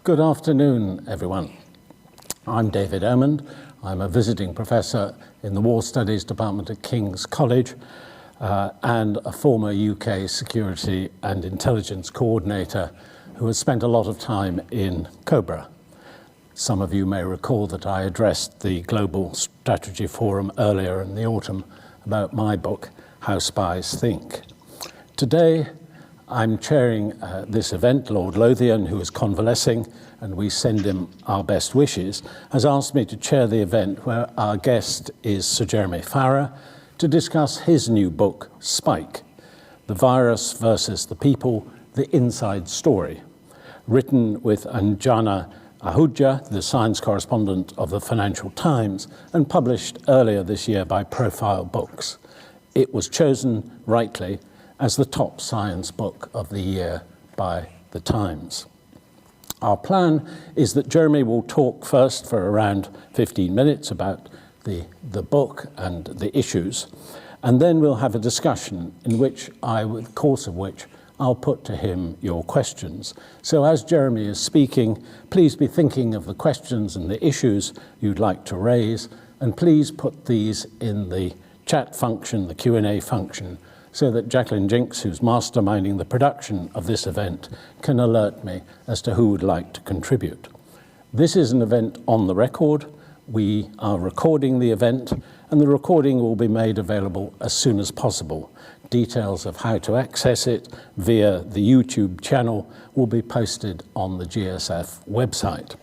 Good afternoon, everyone. I'm David Omand. I'm a visiting professor in the War Studies Department at King's College and a former UK security and intelligence coordinator who has spent a lot of time in Cobra. Some of you may recall that I addressed the Global Strategy Forum earlier in the autumn about my book, How Spies Think. Today, I'm chairing this event. Lord Lothian, who is convalescing, and we send him our best wishes, has asked me to chair the event where our guest is Sir Jeremy Farrar to discuss his new book, Spike, The Virus versus the People, The Inside Story, written with Anjana Ahuja, the science correspondent of the Financial Times, and published earlier this year by Profile Books. It was chosen, rightly, as the top science book of the year by the Times. Our plan is that Jeremy will talk first for around 15 minutes about the book and the issues, and then we'll have a discussion in which the course of which I'll put to him your questions. So as Jeremy is speaking, please be thinking of the questions and the issues you'd like to raise, and please put these in the chat function, the Q&A function, so that Jacqueline Jinks, who's masterminding the production of this event, can alert me as to who would like to contribute. This is an event on the record. We are recording the event, and the recording will be made available as soon as possible. Details of how to access it via the YouTube channel will be posted on the GSF website,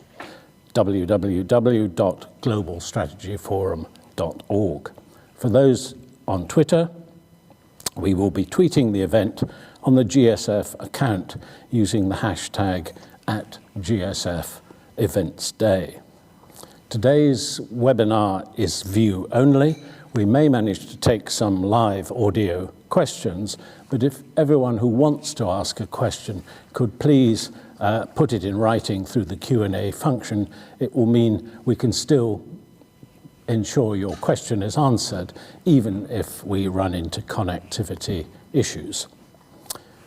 www.globalstrategyforum.org. For those on Twitter, we will be tweeting the event on the GSF account using the hashtag @GSFEventsDay. Today's webinar is view only. We may manage to take some live audio questions, but if everyone who wants to ask a question could please put it in writing through the Q&A function, it will mean we can still ensure your question is answered, even if we run into connectivity issues.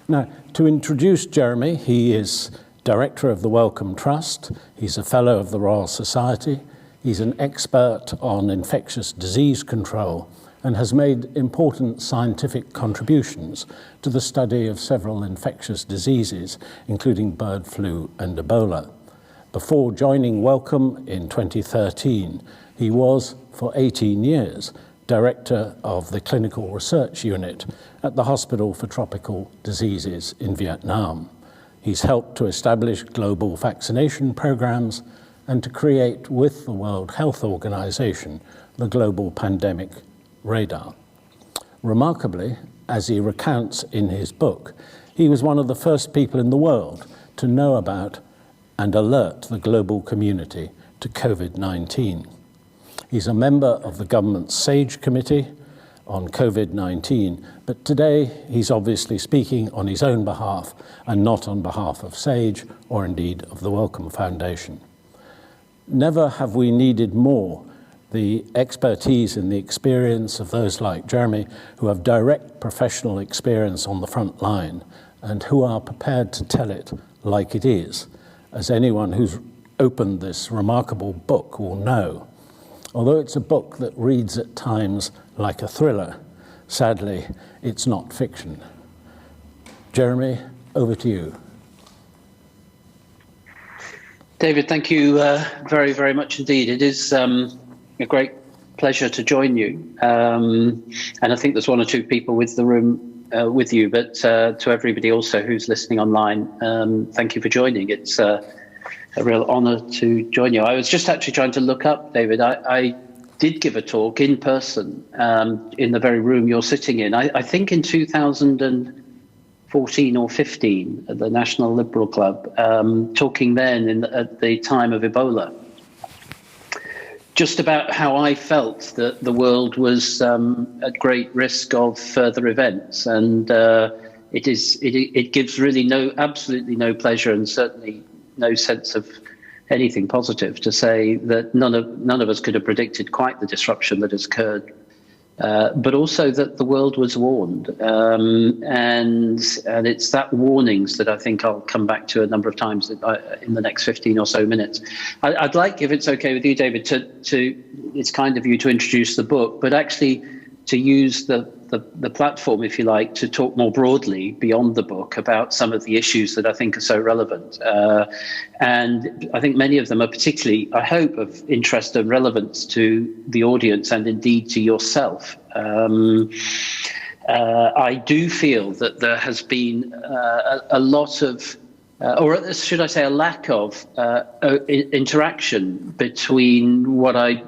Now, to introduce Jeremy, he is Director of the Wellcome Trust. He's a Fellow of the Royal Society. He's an expert on infectious disease control and has made important scientific contributions to the study of several infectious diseases, including bird flu and Ebola. Before joining Wellcome in 2013, he was, for 18 years, Director of the Clinical Research Unit at the Hospital for Tropical Diseases in Vietnam. He's helped to establish global vaccination programs and to create, with the World Health Organization, the Global Pandemic Radar. Remarkably, as he recounts in his book, he was one of the first people in the world to know about and alert the global community to COVID-19. He's a member of the government's SAGE committee on COVID-19, but today he's obviously speaking on his own behalf and not on behalf of SAGE or indeed of the Wellcome Foundation. Never have we needed more the expertise and the experience of those like Jeremy who have direct professional experience on the front line and who are prepared to tell it like it is, as anyone who's opened this remarkable book will know. Although it's a book that reads at times like a thriller, sadly, it's not fiction. Jeremy, over to you. David, thank you very, very much indeed. It is a great pleasure to join you. And I think there's one or two people with the room with you, but to everybody also who's listening online, thank you for joining. It's a real honor to join you. I was just actually trying to look up, David. I did give a talk in person in the very room you're sitting in. I think in 2014 or 15 at the National Liberal Club, talking then at the time of Ebola, just about how I felt that the world was at great risk of further events. And it gives really absolutely no pleasure and certainly no sense of anything positive to say that none of us could have predicted quite the disruption that has occurred but also that the world was warned. And it's that warnings that I think I'll come back to a number of times in the next 15 or so minutes. I'd like, if it's okay with you, David, to it's kind of you to introduce the book, but actually to use the platform, if you like, to talk more broadly beyond the book about some of the issues that I think are so relevant. And I think many of them are particularly, I hope, of interest and relevance to the audience and indeed to yourself. I do feel that there has been a lot of, or should I say a lack of interaction between what I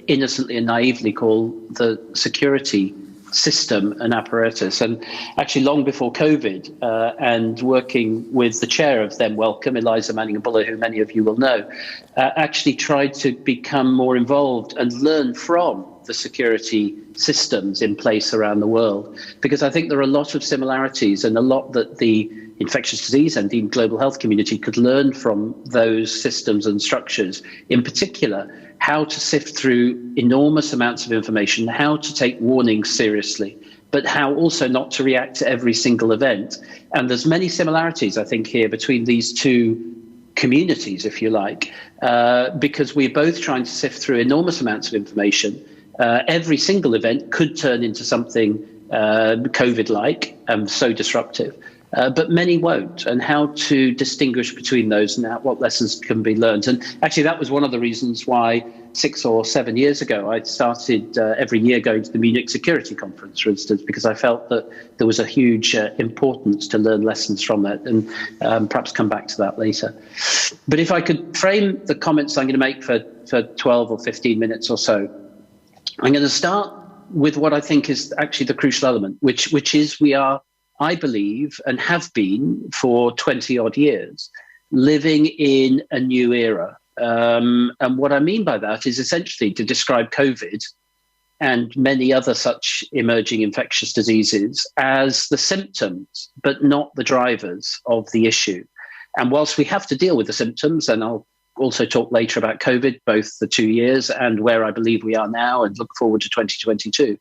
innocently and naively call the security system and apparatus. And actually long before COVID, and working with the chair of then Wellcome, Eliza Manning-Buller, who many of you will know, actually tried to become more involved and learn from the security systems in place around the world, because I think there are a lot of similarities and a lot that the infectious disease and the global health community could learn from those systems and structures, in particular how to sift through enormous amounts of information, how to take warnings seriously, but how also not to react to every single event. And there's many similarities, I think, here between these two communities, if you like, because we're both trying to sift through enormous amounts of information. Every single event could turn into something COVID-like and so disruptive. But many won't, and how to distinguish between those and what lessons can be learned. And actually, that was one of the reasons why 6 or 7 years ago, I started every year going to the Munich Security Conference, for instance, because I felt that there was a huge importance to learn lessons from that, and perhaps come back to that later. But if I could frame the comments I'm going to make for 12 or 15 minutes or so, I'm going to start with what I think is actually the crucial element, which is we are, I believe, and have been for 20 odd years, living in a new era. And what I mean by that is essentially to describe COVID and many other such emerging infectious diseases as the symptoms, but not the drivers of the issue. And whilst we have to deal with the symptoms, and I'll also talk later about COVID, both the 2 years and where I believe we are now and look forward to 2022,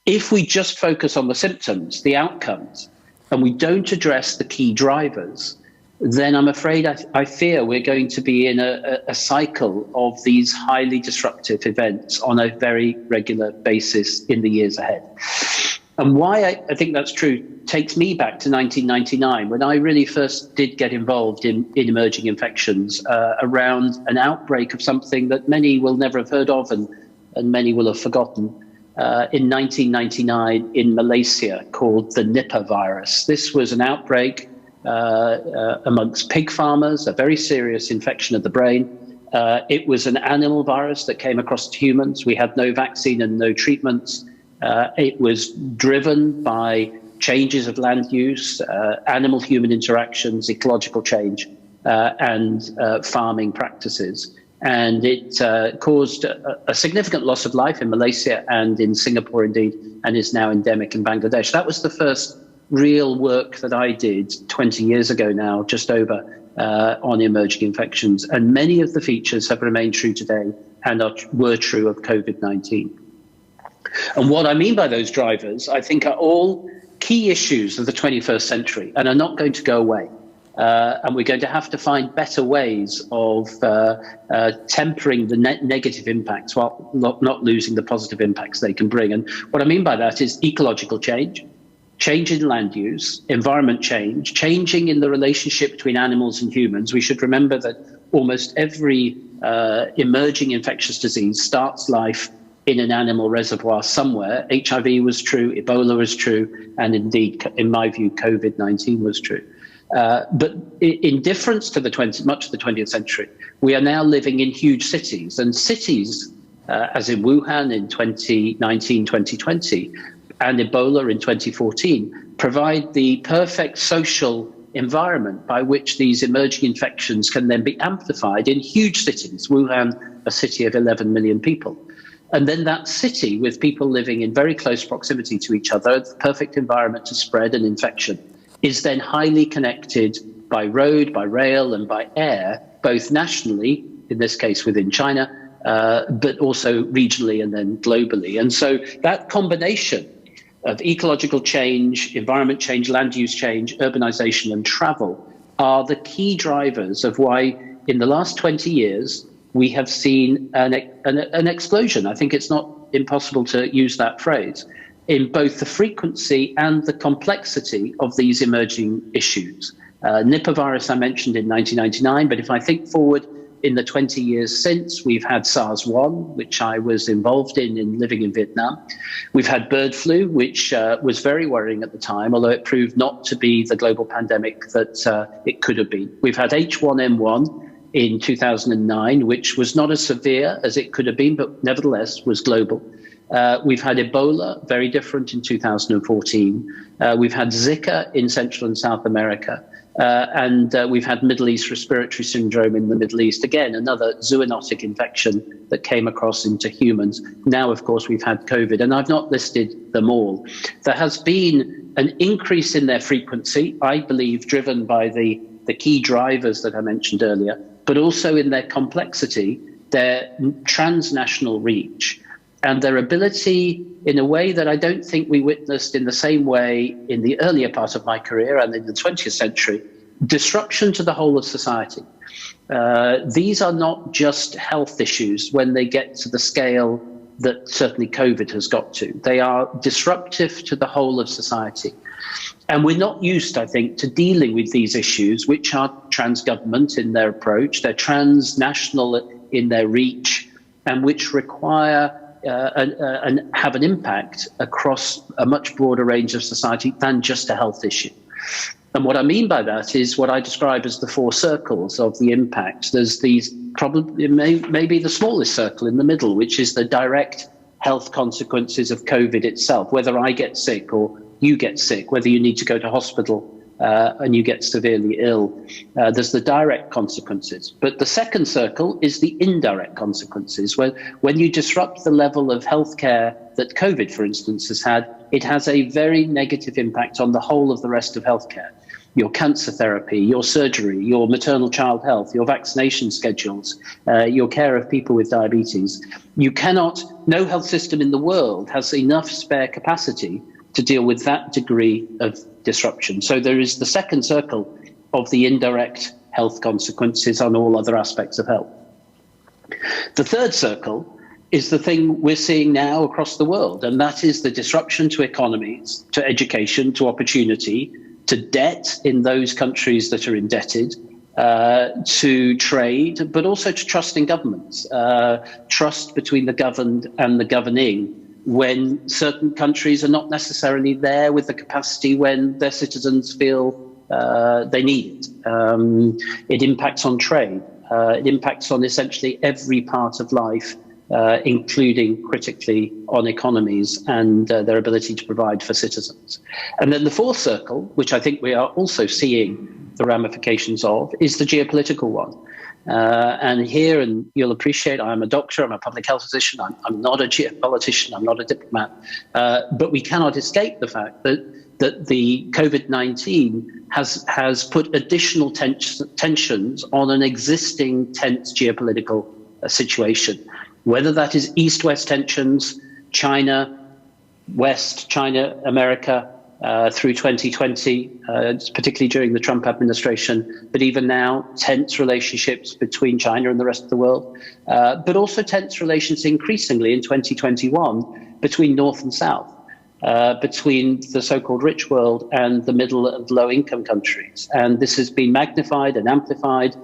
if we just focus on the symptoms, the outcomes, and we don't address the key drivers, then I'm afraid I fear we're going to be in a cycle of these highly disruptive events on a very regular basis in the years ahead. And why I think that's true takes me back to 1999, when I really first did get involved in emerging infections around an outbreak of something that many will never have heard of and many will have forgotten. In 1999 in Malaysia, called the Nipah virus. This was an outbreak amongst pig farmers, a very serious infection of the brain. It was an animal virus that came across to humans. We had no vaccine and no treatments. It was driven by changes of land use, animal-human interactions, ecological change, and farming practices. And it caused a significant loss of life in Malaysia and in Singapore, indeed, and is now endemic in Bangladesh. That was the first real work that I did 20 years ago now, just over, on emerging infections. And many of the features have remained true today and were true of COVID-19. And what I mean by those drivers, I think, are all key issues of the 21st century and are not going to go away. And we're going to have to find better ways of tempering the negative impacts while not losing the positive impacts they can bring. And what I mean by that is ecological change, change in land use, environment change, changing in the relationship between animals and humans. We should remember that almost every emerging infectious disease starts life in an animal reservoir somewhere. HIV was true, Ebola was true, and indeed, in my view, COVID-19 was true. But in difference to much of the 20th century, we are now living in huge cities, and cities, as in Wuhan in 2019, 2020, and Ebola in 2014, provide the perfect social environment by which these emerging infections can then be amplified in huge cities. Wuhan, a city of 11 million people. And then that city, with people living in very close proximity to each other, the perfect environment to spread an infection, is then highly connected by road, by rail, and by air, both nationally, in this case within China, but also regionally and then globally. And so that combination of ecological change, environment change, land use change, urbanization and travel are the key drivers of why in the last 20 years we have seen an explosion. I think it's not impossible to use that phrase in both the frequency and the complexity of these emerging issues. Nipah virus I mentioned in 1999, but if I think forward in the 20 years since, we've had SARS-1, which I was involved in living in Vietnam. We've had bird flu, which was very worrying at the time, although it proved not to be the global pandemic that it could have been. We've had H1N1 in 2009, which was not as severe as it could have been, but nevertheless was global. We've had Ebola, very different in 2014. We've had Zika in Central and South America. And we've had Middle East respiratory syndrome in the Middle East. Again, another zoonotic infection that came across into humans. Now, of course, we've had COVID, and I've not listed them all. There has been an increase in their frequency, I believe, driven by the key drivers that I mentioned earlier, but also in their complexity, their transnational reach, and their ability in a way that I don't think we witnessed in the same way in the earlier part of my career and in the 20th century, disruption to the whole of society. These are not just health issues when they get to the scale that certainly COVID has got to. They are disruptive to the whole of society. And we're not used, I think, to dealing with these issues, which are trans-government in their approach, they're transnational in their reach, and which require and have an impact across a much broader range of society than just a health issue. And what I mean by that is what I describe as the four circles of the impact. There's these probably maybe the smallest circle in the middle, which is the direct health consequences of COVID itself, whether I get sick or you get sick, whether you need to go to hospital and you get severely ill. There's the direct consequences. But the second circle is the indirect consequences, where when you disrupt the level of healthcare that COVID, for instance, has had, it has a very negative impact on the whole of the rest of healthcare. Your cancer therapy, your surgery, your maternal child health, your vaccination schedules, your care of people with diabetes. No health system in the world has enough spare capacity to deal with that degree of disruption. So there is the second circle of the indirect health consequences on all other aspects of health. The third circle is the thing we're seeing now across the world, and that is the disruption to economies, to education, to opportunity, to debt in those countries that are indebted, to trade, but also to trust in governments, trust between the governed and the governing, when certain countries are not necessarily there with the capacity when their citizens feel they need it. It impacts on trade. It impacts on essentially every part of life, including critically on economies and their ability to provide for citizens. And then the fourth circle, which I think we are also seeing the ramifications of, is the geopolitical one. And here, and you'll appreciate, I'm a doctor, I'm a public health physician, I'm not a geopolitician, I'm not a diplomat, but we cannot escape the fact that the COVID-19 has put additional tensions on an existing tense geopolitical situation, whether that is East-West tensions, China, West, China, America, through 2020, particularly during the Trump administration, but even now, tense relationships between China and the rest of the world, but also tense relations increasingly in 2021 between North and South, between the so-called rich world and the middle and low-income countries. And this has been magnified and amplified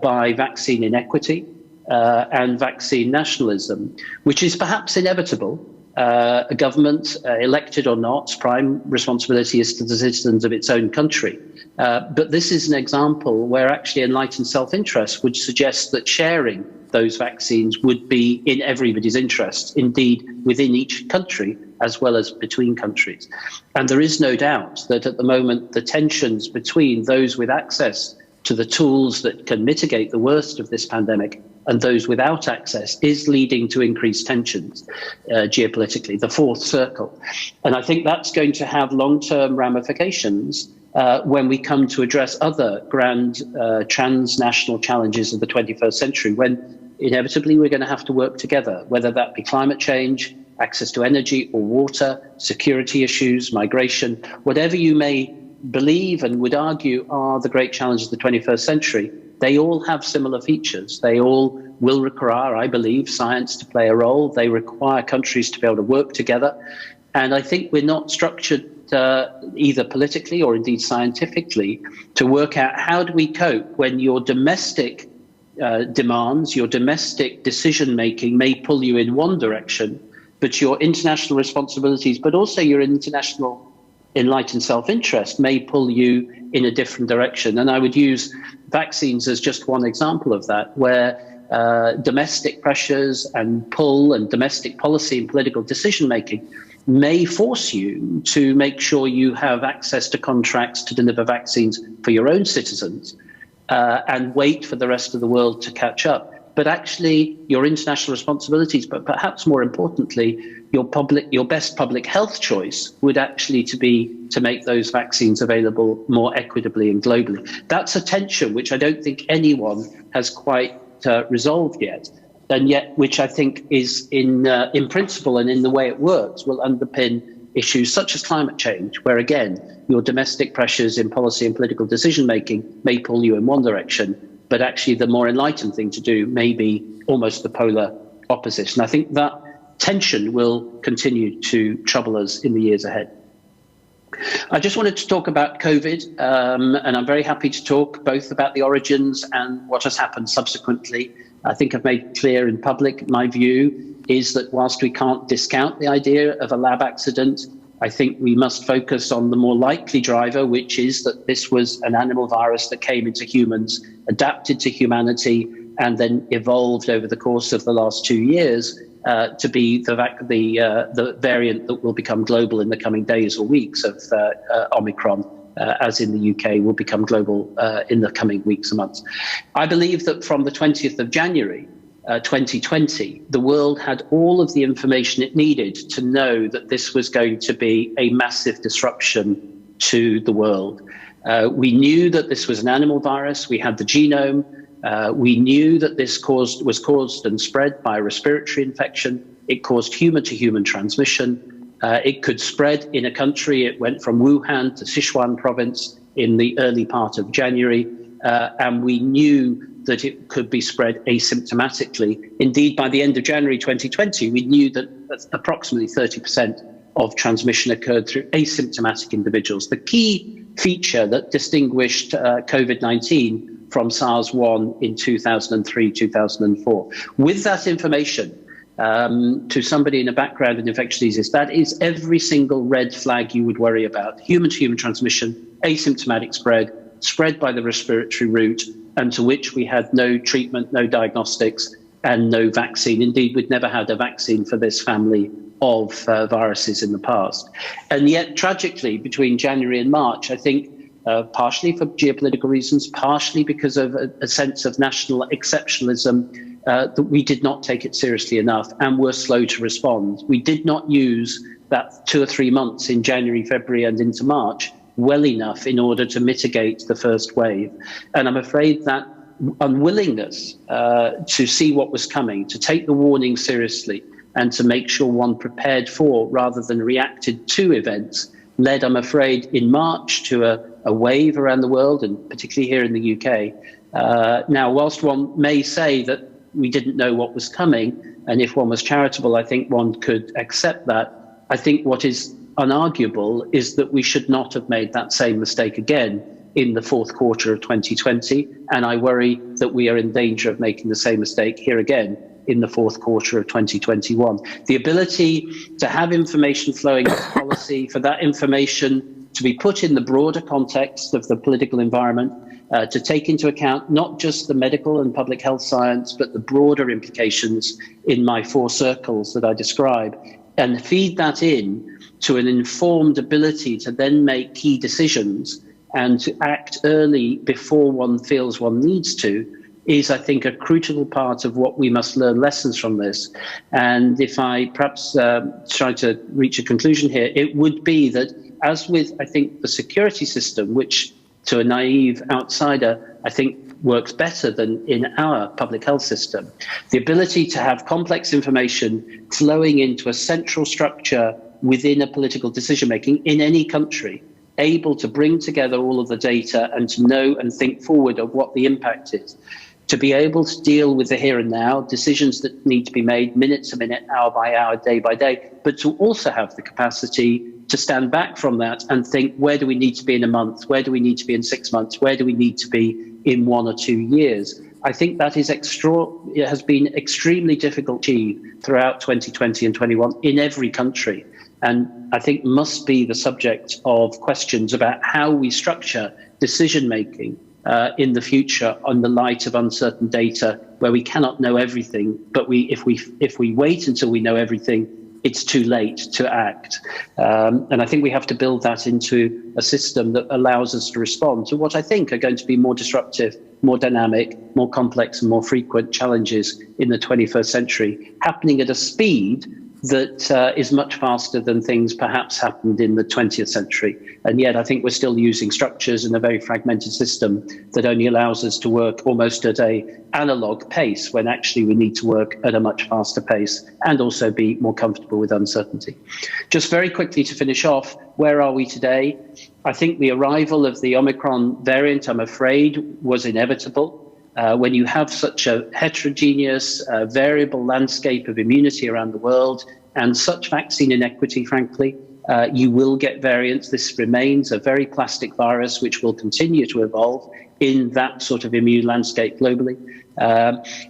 by vaccine inequity and vaccine nationalism, which is perhaps inevitable. A government, elected or not, prime responsibility is to the citizens of its own country. But this is an example where actually enlightened self-interest would suggest that sharing those vaccines would be in everybody's interest, indeed within each country as well as between countries. And there is no doubt that at the moment the tensions between those with access to the tools that can mitigate the worst of this pandemic and those without access is leading to increased tensions geopolitically, the fourth circle. And I think that's going to have long-term ramifications when we come to address other grand transnational challenges of the 21st century, when inevitably we're going to have to work together, whether that be climate change, access to energy or water, security issues, migration, whatever you may believe and would argue are the great challenges of the 21st century. They all have similar features. They all will require, I believe, science to play a role. They require countries to be able to work together. And I think we're not structured either politically or indeed scientifically to work out how do we cope when your domestic demands, your domestic decision-making may pull you in one direction, but your international responsibilities, but also your international enlightened self-interest may pull you in a different direction. And I would use vaccines as just one example of that, where domestic pressures and pull and domestic policy and political decision-making may force you to make sure you have access to contracts to deliver vaccines for your own citizens and wait for the rest of the world to catch up. But actually, your international responsibilities, but perhaps more importantly, your best public health choice would actually to make those vaccines available more equitably and globally. That's a tension which I don't think anyone has quite resolved yet, and yet which I think is in principle and in the way it works will underpin issues such as climate change, where again, your domestic pressures in policy and political decision making may pull you in one direction, but actually the more enlightened thing to do may be almost the polar opposite. And I think that tension will continue to trouble us in the years ahead. I just wanted to talk about COVID, and I'm very happy to talk both about the origins and what has happened subsequently. I think I've made clear in public my view is that whilst we can't discount the idea of a lab accident, I think we must focus on the more likely driver, which is that this was an animal virus that came into humans, adapted to humanity, and then evolved over the course of the last 2 years to be the variant that will become global in the coming days or weeks of Omicron, as in the UK will become global in the coming weeks and months. I believe that from the 20th of January, 2020, the world had all of the information it needed to know that this was going to be a massive disruption to the world. We knew that this was an animal virus. We had the genome. We knew that this was caused and spread by a respiratory infection. It caused human-to-human transmission. It could spread in a country. It went from Wuhan to Sichuan province in the early part of January, and we knew that it could be spread asymptomatically. Indeed, by the end of January 2020, we knew that approximately 30% of transmission occurred through asymptomatic individuals. The key feature that distinguished COVID-19 from SARS-1 in 2003, 2004. With that information, to somebody in a background in infectious diseases, that is every single red flag you would worry about. Human-to-human transmission, asymptomatic spread by the respiratory route, and to which we had no treatment, no diagnostics, and no vaccine. Indeed, we'd never had a vaccine for this family of viruses in the past. And yet, tragically, between January and March, I think partially for geopolitical reasons, partially because of a sense of national exceptionalism, that we did not take it seriously enough and were slow to respond. We did not use that 2 or 3 months in January, February and into March well enough in order to mitigate the first wave. And I'm afraid that unwillingness to see what was coming, to take the warning seriously and to make sure one prepared for rather than reacted to events led, I'm afraid, in March to a wave around the world, and particularly here in the UK. Now, whilst one may say that we didn't know what was coming, and if one was charitable, I think one could accept that, I think what is unarguable is that we should not have made that same mistake again in the fourth quarter of 2020, and I worry that we are in danger of making the same mistake here again in the fourth quarter of 2021. The ability to have information flowing into policy, for that information to be put in the broader context of the political environment, to take into account not just the medical and public health science, but the broader implications in my 4 circles that I describe, and feed that in to an informed ability to then make key decisions and to act early before one feels one needs to, is, I think, a crucial part of what we must learn lessons from this. And if I perhaps try to reach a conclusion here, it would be that, as with, I think, the security system, which to a naive outsider, I think works better than in our public health system. The ability to have complex information flowing into a central structure within a political decision-making in any country, able to bring together all of the data and to know and think forward of what the impact is, to be able to deal with the here and now, decisions that need to be made minute to minute, hour by hour, day by day, but to also have the capacity to stand back from that and think, where do we need to be in a month? Where do we need to be in 6 months? Where do we need to be in 1 or 2 years? I think that is it has been extremely difficult to achieve throughout 2020 and 21 in every country. And I think must be the subject of questions about how we structure decision-making in the future on the light of uncertain data, where we cannot know everything, but if we wait until we know everything, it's too late to act. And I think we have to build that into a system that allows us to respond to what I think are going to be more disruptive, more dynamic, more complex and more frequent challenges in the 21st century, happening at a speed that is much faster than things perhaps happened in the 20th century. And yet I think we're still using structures in a very fragmented system that only allows us to work almost at an analog pace, when actually we need to work at a much faster pace and also be more comfortable with uncertainty. Just very quickly to finish off, where are we today? I think the arrival of the Omicron variant, I'm afraid, was inevitable. When you have such a heterogeneous, variable landscape of immunity around the world and such vaccine inequity, frankly, you will get variants. This remains a very plastic virus which will continue to evolve in that sort of immune landscape globally.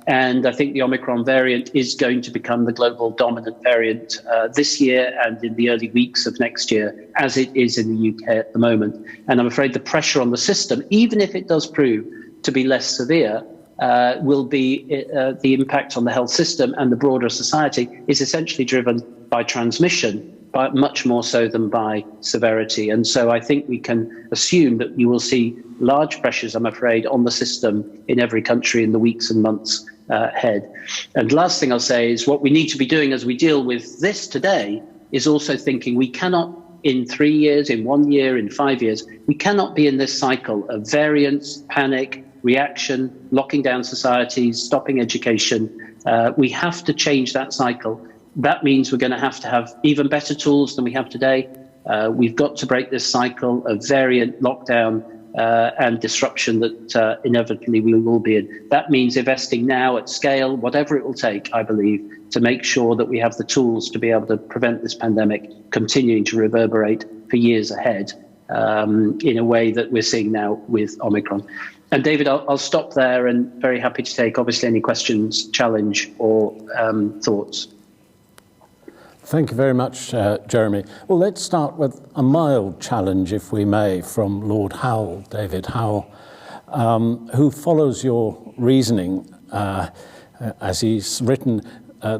And I think the Omicron variant is going to become the global dominant variant this year and in the early weeks of next year, as it is in the UK at the moment. And I'm afraid the pressure on the system, even if it does prove to be less severe, will be the impact on the health system and the broader society is essentially driven by transmission, but much more so than by severity. And so I think we can assume that you will see large pressures, I'm afraid, on the system in every country in the weeks and months ahead. And last thing I'll say is what we need to be doing as we deal with this today is also thinking we cannot, in 3 years, in 1 year, in 5 years, we cannot be in this cycle of variance, panic, reaction, locking down societies, stopping education. We have to change that cycle. That means we're going to have even better tools than we have today. We've got to break this cycle of variant, lockdown, and disruption that inevitably we will be in. That means investing now at scale, whatever it will take, I believe, to make sure that we have the tools to be able to prevent this pandemic continuing to reverberate for years ahead in a way that we're seeing now with Omicron. And David, I'll stop there and very happy to take obviously any questions, challenge or thoughts. Thank you very much, Jeremy. Well, let's start with a mild challenge, if we may, from Lord Howell, David Howell, who follows your reasoning as he's written,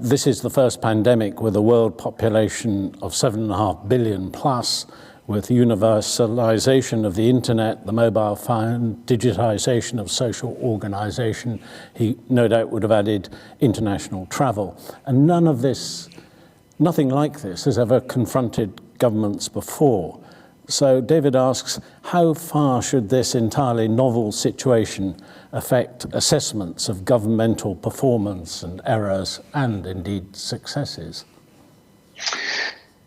this is the first pandemic with a world population of 7.5 billion plus, with universalization of the internet, the mobile phone, digitization of social organization. He no doubt would have added international travel. And nothing like this has ever confronted governments before. So David asks, how far should this entirely novel situation affect assessments of governmental performance and errors and indeed successes?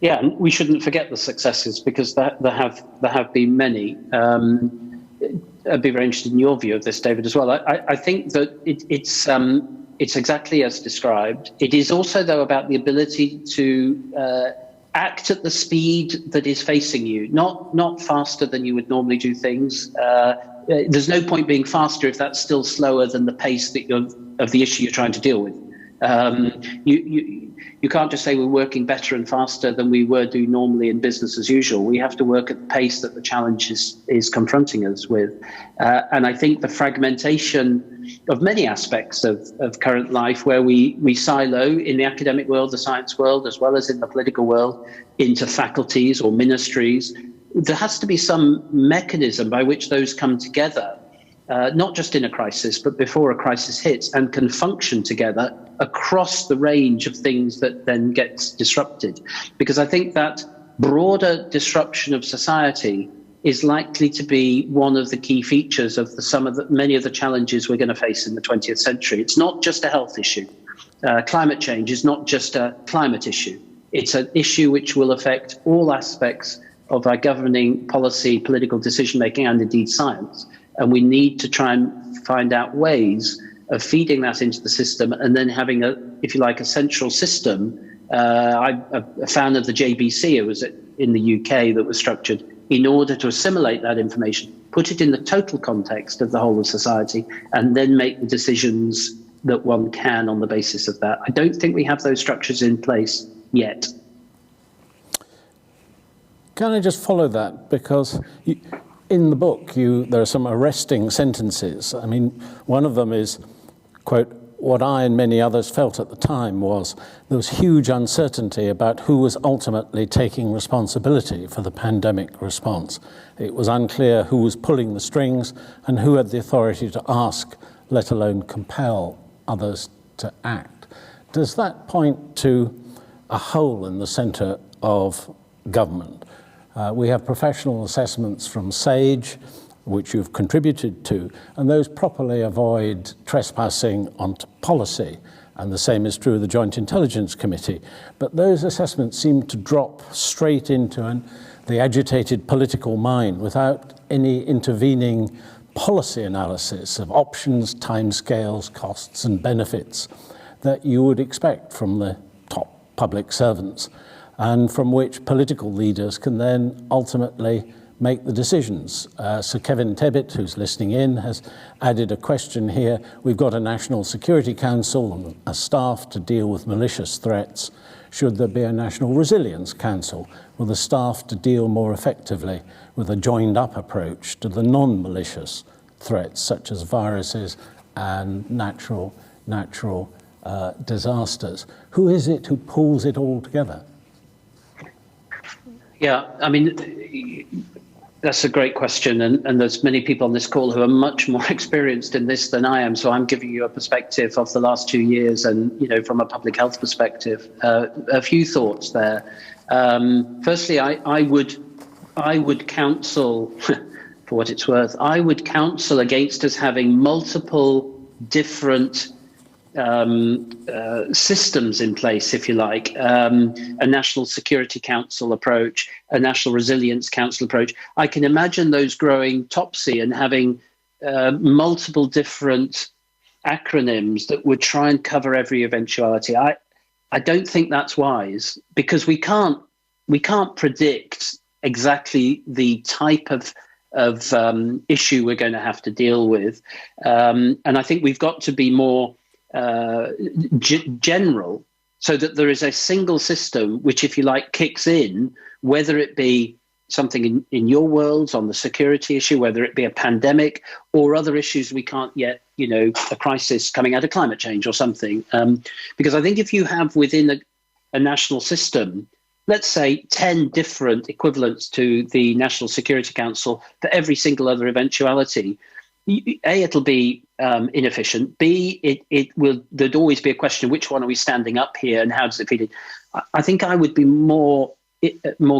Yeah, and we shouldn't forget the successes because there have been many. I'd be very interested in your view of this, David, as well. I think that it's exactly as described. It is also, though, about the ability to act at the speed that is facing you, not faster than you would normally do things. There's no point being faster if that's still slower than the pace of the issue you're trying to deal with. You can't just say we're working better and faster than we were doing normally in business as usual. We have to work at the pace that the challenge is confronting us with. And I think the fragmentation of many aspects of current life, where we silo in the academic world, the science world, as well as in the political world, into faculties or ministries, there has to be some mechanism by which those come together. Not just in a crisis, but before a crisis hits, and can function together across the range of things that then gets disrupted. Because I think that broader disruption of society is likely to be one of the key features of many of the challenges we're going to face in the 20th century. It's not just a health issue. Climate change is not just a climate issue. It's an issue which will affect all aspects of our governing policy, political decision-making, and indeed science. And we need to try and find out ways of feeding that into the system and then having if you like, a central system. I'm a fan of the JBC. It was in the UK that was structured in order to assimilate that information, put it in the total context of the whole of society, and then make the decisions that one can on the basis of that. I don't think we have those structures in place yet. Can I just follow that? Because in the book, there are some arresting sentences. I mean, one of them is, quote, "What I and many others felt at the time was there was huge uncertainty about who was ultimately taking responsibility for the pandemic response. It was unclear who was pulling the strings and who had the authority to ask, let alone compel, others to act." Does that point to a hole in the centre of government? We have professional assessments from SAGE, which you've contributed to, and those properly avoid trespassing onto policy, and the same is true of the Joint Intelligence Committee. But those assessments seem to drop straight into the agitated political mind without any intervening policy analysis of options, timescales, costs and benefits that you would expect from the top public servants, and from which political leaders can then ultimately make the decisions. Sir Kevin Tebbit, who's listening in, has added a question here. We've got a National Security Council and a staff to deal with malicious threats. Should there be a National Resilience Council with a staff to deal more effectively with a joined-up approach to the non-malicious threats, such as viruses and natural disasters? Who is it who pulls it all together? Yeah, I mean, that's a great question, and there's many people on this call who are much more experienced in this than I am. So I'm giving you a perspective of the last 2 years, and from a public health perspective, a few thoughts there. Firstly, I would counsel, for what it's worth, I would counsel against us having multiple different systems in place, if you like, a National Security Council approach, a National Resilience Council approach. I can imagine those growing topsy and having multiple different acronyms that would try and cover every eventuality. I don't think that's wise, because we can't predict exactly the type of issue we're going to have to deal with, and I think we've got to be more general, so that there is a single system which, if you like, kicks in, whether it be something in your world on the security issue, whether it be a pandemic or other issues we can't yet, a crisis coming out of climate change or something. Because I think if you have within a national system, let's say 10 different equivalents to the National Security Council for every single other eventuality, A, it'll be inefficient. B, there'd always be a question, which one are we standing up here and how does it feed in? I think I would be more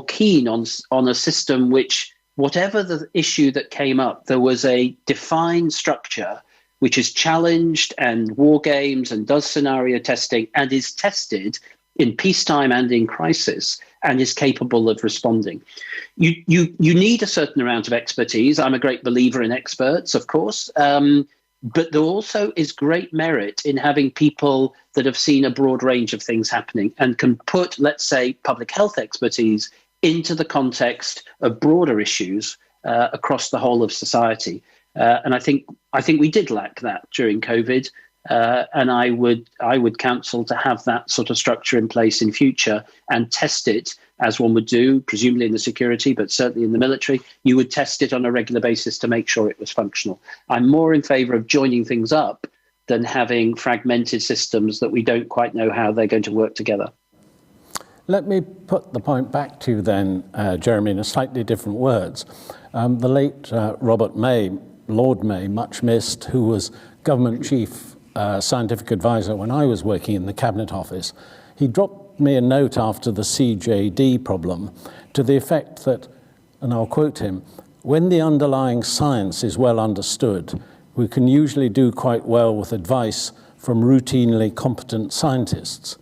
keen on a system which, whatever the issue that came up, there was a defined structure which is challenged and war games and does scenario testing and is tested in peacetime and in crisis and is capable of responding. You need a certain amount of expertise. I'm a great believer in experts, of course, but there also is great merit in having people that have seen a broad range of things happening and can put, let's say, public health expertise into the context of broader issues across the whole of society. And I think we did lack that during COVID. And I would counsel to have that sort of structure in place in future and test it, as one would do, presumably in the security, but certainly in the military. You would test it on a regular basis to make sure it was functional. I'm more in favour of joining things up than having fragmented systems that we don't quite know how they're going to work together. Let me put the point back to you then, Jeremy, in a slightly different words. The late Robert May, Lord May, much missed, who was government chief scientific advisor when I was working in the Cabinet Office, he dropped me a note after the CJD problem to the effect that, and I'll quote him, When the underlying science is well understood, we can usually do quite well with advice from routinely competent scientists.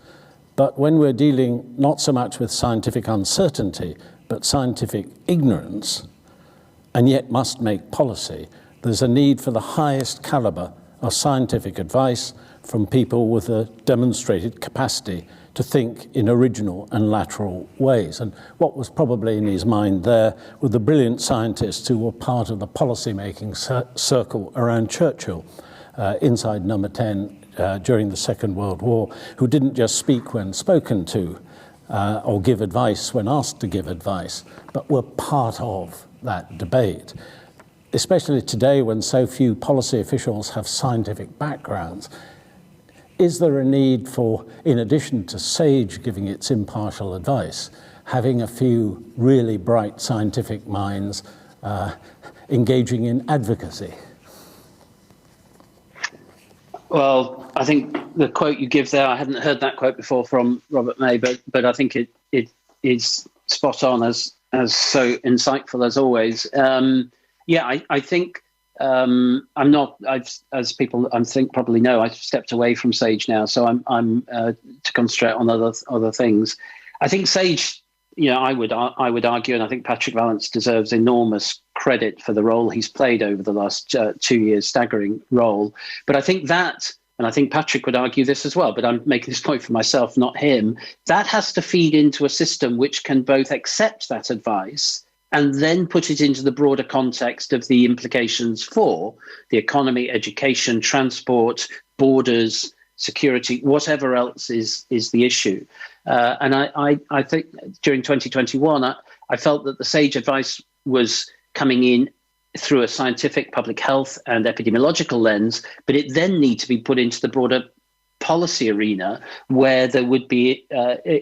But when we're dealing not so much with scientific uncertainty, but scientific ignorance, and yet must make policy, there's a need for the highest caliber of scientific advice from people with a demonstrated capacity to think in original and lateral ways. And what was probably in his mind there were the brilliant scientists who were part of the policy-making circle around Churchill, inside number 10 during the Second World War, who didn't just speak when spoken to or give advice when asked to give advice, but were part of that debate. Especially today when so few policy officials have scientific backgrounds, is there a need for, in addition to SAGE giving its impartial advice, having a few really bright scientific minds engaging in advocacy? Well, I think the quote you give there, I hadn't heard that quote before from Robert May, but I think it is spot on, as so insightful as always. I think I'm not. As people I think probably know, I've stepped away from SAGE now, so I'm to concentrate on other things. I think SAGE, I would argue, and I think Patrick Vallance deserves enormous credit for the role he's played over the last 2 years, staggering role. But I think that, and I think Patrick would argue this as well, but I'm making this point for myself, not him, that has to feed into a system which can both accept that advice and then put it into the broader context of the implications for the economy, education, transport, borders, security, whatever else is the issue. And I think during 2021, I felt that the SAGE advice was coming in through a scientific public health and epidemiological lens, but it then needs to be put into the broader policy arena where there would be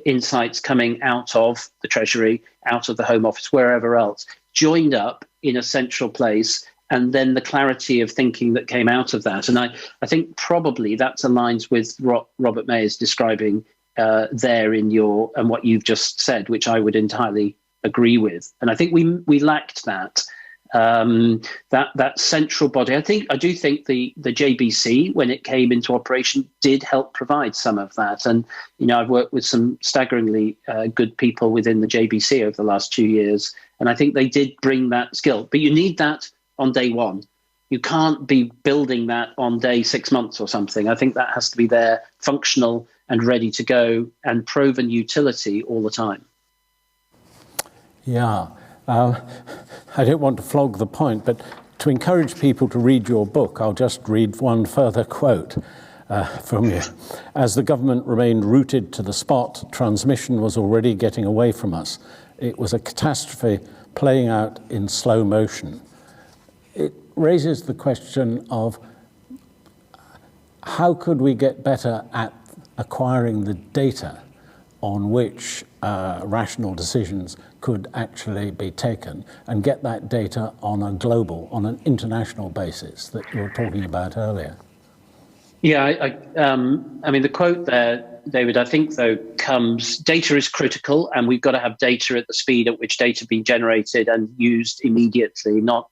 insights coming out of the Treasury, out of the Home Office, wherever else, joined up in a central place, and then the clarity of thinking that came out of that. And I think probably that aligns with what Robert May is describing there in and what you've just said, which I would entirely agree with. And I think we lacked that. That central body. I do think the JBC, when it came into operation, did help provide some of that. And I've worked with some staggeringly good people within the JBC over the last 2 years, and I think they did bring that skill. But you need that on day one. You can't be building that on day 6 months or something. I think that has to be there, functional and ready to go, and proven utility all the time. Yeah. I don't want to flog the point, but to encourage people to read your book, I'll just read one further quote from you. As the government remained rooted to the spot, transmission was already getting away from us. It was a catastrophe playing out in slow motion. It raises the question of how could we get better at acquiring the data on which rational decisions could actually be taken, and get that data on an international basis that you were talking about earlier. Yeah, I mean, the quote there, David, I think, though, data is critical, and we've got to have data at the speed at which data being generated and used immediately, not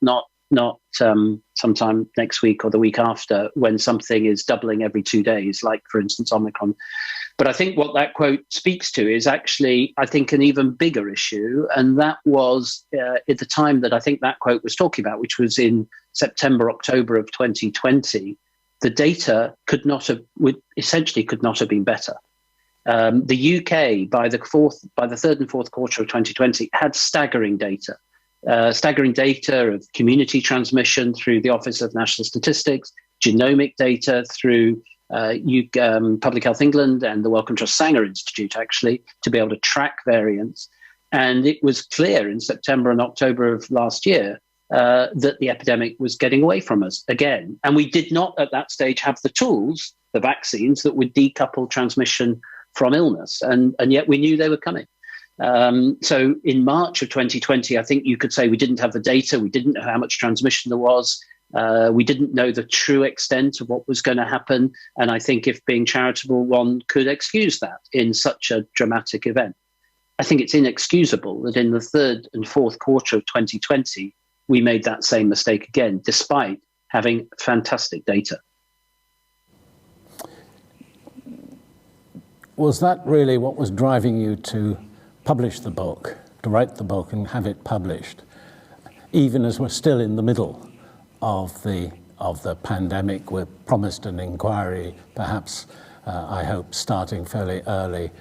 sometime next week or the week after, when something is doubling every 2 days, like, for instance, Omicron. But I think what that quote speaks to is actually, I think, an even bigger issue. And that was at the time that I think that quote was talking about, which was in September, October of 2020, the data essentially could not have been better. The UK, by the third and fourth quarter of 2020, had staggering data of community transmission through the Office of National Statistics, genomic data through Public Health England and the Wellcome Trust Sanger Institute, actually, to be able to track variants. And it was clear in September and October of last year that the epidemic was getting away from us again. And we did not at that stage have the tools, the vaccines, that would decouple transmission from illness. And yet we knew they were coming. So in March of 2020, I think you could say we didn't have the data. We didn't know how much transmission there was. We didn't know the true extent of what was going to happen. And I think, if being charitable, one could excuse that in such a dramatic event. I think it's inexcusable that in the third and fourth quarter of 2020, we made that same mistake again, despite having fantastic data. Was that really what was driving you to publish the book, to write the book and have it published, even as we're still in the middle of the pandemic? We're promised an inquiry, perhaps, I hope, starting fairly early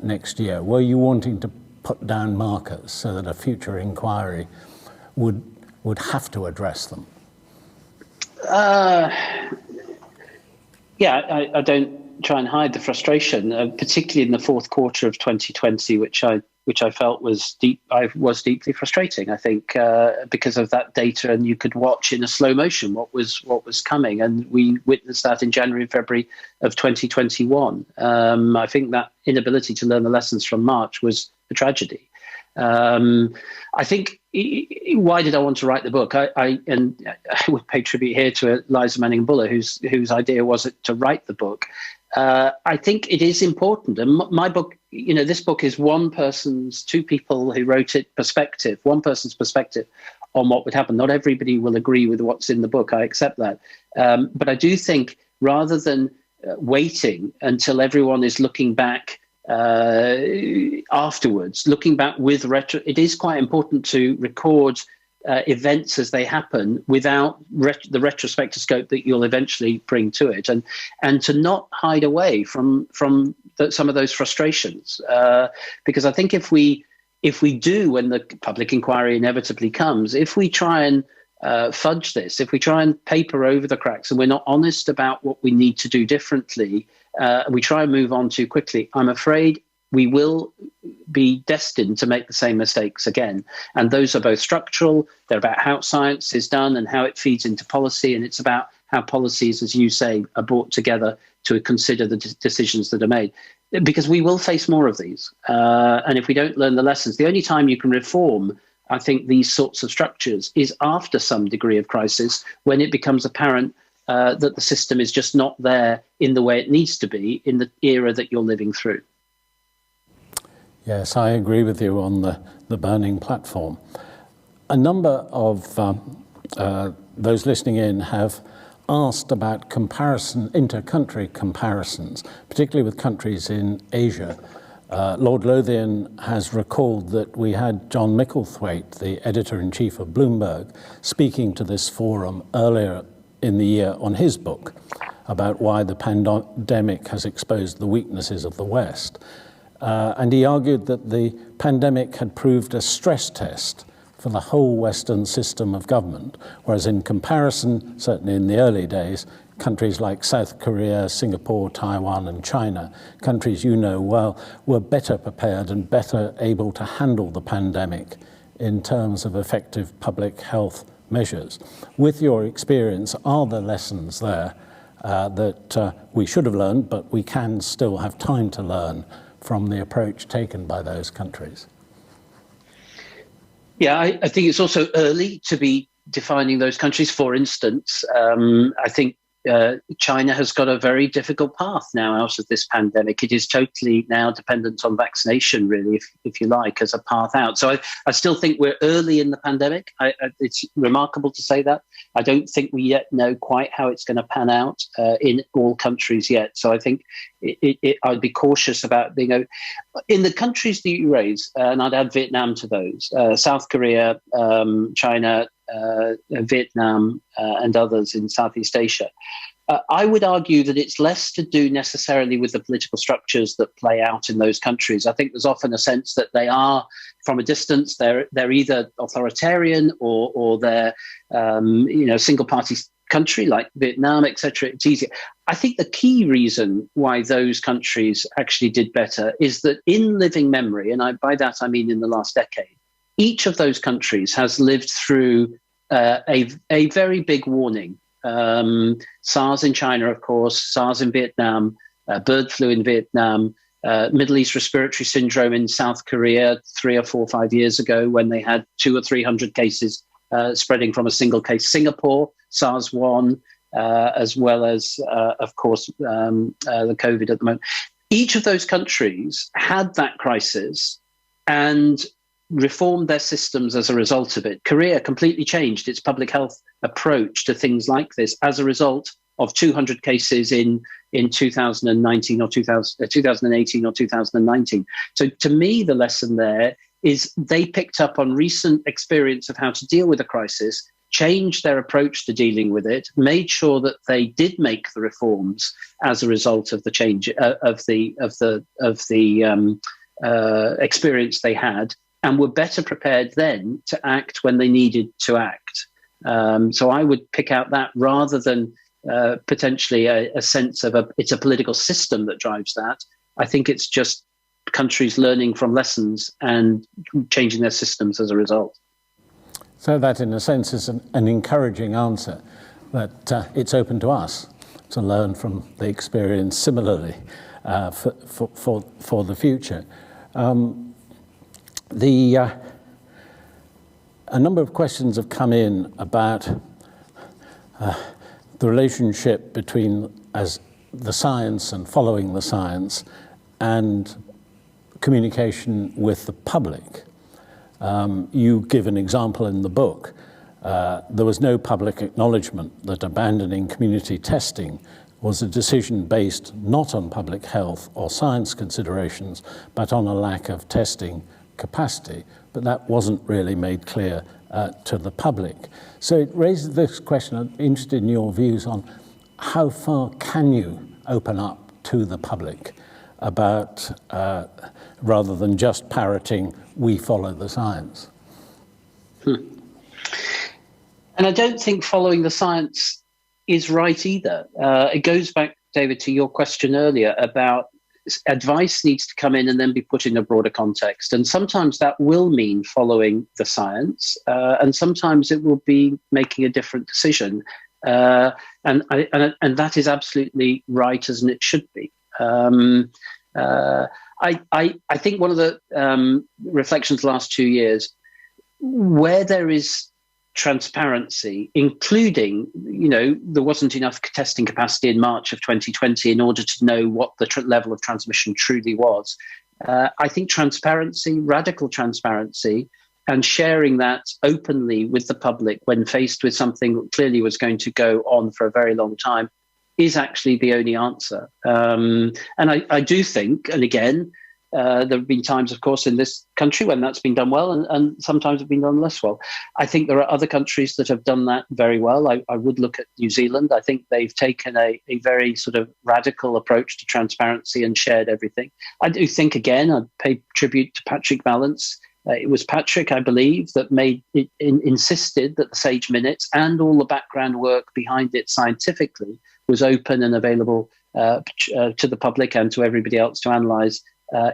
next year. Were you wanting to put down markers so that a future inquiry would have to address them? I don't try and hide the frustration, particularly in the fourth quarter of 2020, which I felt was deeply frustrating. I think because of that data, and you could watch in a slow motion what was coming, and we witnessed that in January and February of 2021. I think that inability to learn the lessons from March was a tragedy. I think, why did I want to write the book? I would pay tribute here to Liza Manning Buller, whose idea was it to write the book. I think it is important. And my book, this book is two people who wrote it perspective, one person's perspective on what would happen. Not everybody will agree with what's in the book. I accept that. But I do think rather than waiting until everyone is looking back afterwards, looking back with it is quite important to record events as they happen without the retrospective scope that you'll eventually bring to it, and to not hide away from some of those frustrations, because I think if we do, when the public inquiry inevitably comes, if we try and fudge this, if we try and paper over the cracks and we're not honest about what we need to do differently, we try and move on too quickly, I'm afraid we will be destined to make the same mistakes again. And those are both structural, they're about how science is done and how it feeds into policy, and it's about how policies, as you say, are brought together to consider the decisions that are made. Because we will face more of these. And if we don't learn the lessons, the only time you can reform, I think, these sorts of structures is after some degree of crisis, when it becomes apparent that the system is just not there in the way it needs to be in the era that you're living through. Yes, I agree with you on the burning platform. A number of those listening in have asked about inter-country comparisons, particularly with countries in Asia. Lord Lothian has recalled that we had John Micklethwaite, the editor-in-chief of Bloomberg, speaking to this forum earlier in the year on his book about why the pandemic has exposed the weaknesses of the West. And he argued that the pandemic had proved a stress test for the whole Western system of government, whereas in comparison, certainly in the early days, countries like South Korea, Singapore, Taiwan, and China, countries you know well, were better prepared and better able to handle the pandemic in terms of effective public health measures. With your experience, are there lessons there that we should have learned, but we can still have time to learn from the approach taken by those countries? Yeah, I think it's also early to be defining those countries. For instance, I think China has got a very difficult path now out of this pandemic. It is totally now dependent on vaccination, really, if you like, as a path out. So I still think we're early in the pandemic. It's remarkable to say that. I don't think we yet know quite how it's going to pan out in all countries yet. So I think I'd be cautious about in the countries that you raise, and I'd add Vietnam to those, South Korea, China, Vietnam, and others in Southeast Asia. I would argue that it's less to do necessarily with the political structures that play out in those countries. I think there's often a sense that they are, from a distance, they're either authoritarian or they're single party country like Vietnam, etc. It's easier. I think the key reason why those countries actually did better is that in living memory, and by that I mean in the last decade, each of those countries has lived through a very big warning. SARS in China, of course, SARS in Vietnam, bird flu in Vietnam, Middle East respiratory syndrome in South Korea 3 or 4 or 5 years ago when they had 200 or 300 cases spreading from a single case. Singapore, SARS-1, as well as, of course, the COVID at the moment. Each of those countries had that crisis, and reformed their systems as a result of it. Korea completely changed its public health approach to things like this as a result of 200 cases in 2019 or 2018 or 2019. So to me, the lesson there is they picked up on recent experience of how to deal with a crisis, changed their approach to dealing with it, made sure that they did make the reforms as a result of the change of the experience they had, and were better prepared then to act when they needed to act. So I would pick out that rather than potentially a sense of it's a political system that drives that. I think it's just countries learning from lessons and changing their systems as a result. So that, in a sense, is an encouraging answer, that it's open to us to learn from the experience similarly for the future. A number of questions have come in about the relationship between as the science and following the science and communication with the public. You give an example in the book. There was no public acknowledgement that abandoning community testing was a decision based not on public health or science considerations, but on a lack of testing capacity. But that wasn't really made clear to the public. So it raises this question. I'm interested in your views on how far can you open up to the public about, rather than just parroting, we follow the science. And I don't think following the science is right either. It goes back, David, to your question earlier about advice needs to come in and then be put in a broader context. And sometimes that will mean following the science, and sometimes it will be making a different decision. And that is absolutely right, as it should be. I think one of the reflections the last 2 years, where there is transparency, including, there wasn't enough testing capacity in March of 2020 in order to know what the level of transmission truly was. I think transparency, radical transparency, and sharing that openly with the public when faced with something that clearly was going to go on for a very long time is actually the only answer. And I do think, and again, there have been times, of course, in this country when that's been done well, and sometimes it's been done less well. I think there are other countries that have done that very well. I would look at New Zealand. I think they've taken a very sort of radical approach to transparency and shared everything. I do think, again, I'd pay tribute to Patrick Vallance. It was Patrick, I believe, that insisted that the SAGE minutes and all the background work behind it scientifically was open and available to the public and to everybody else to analyse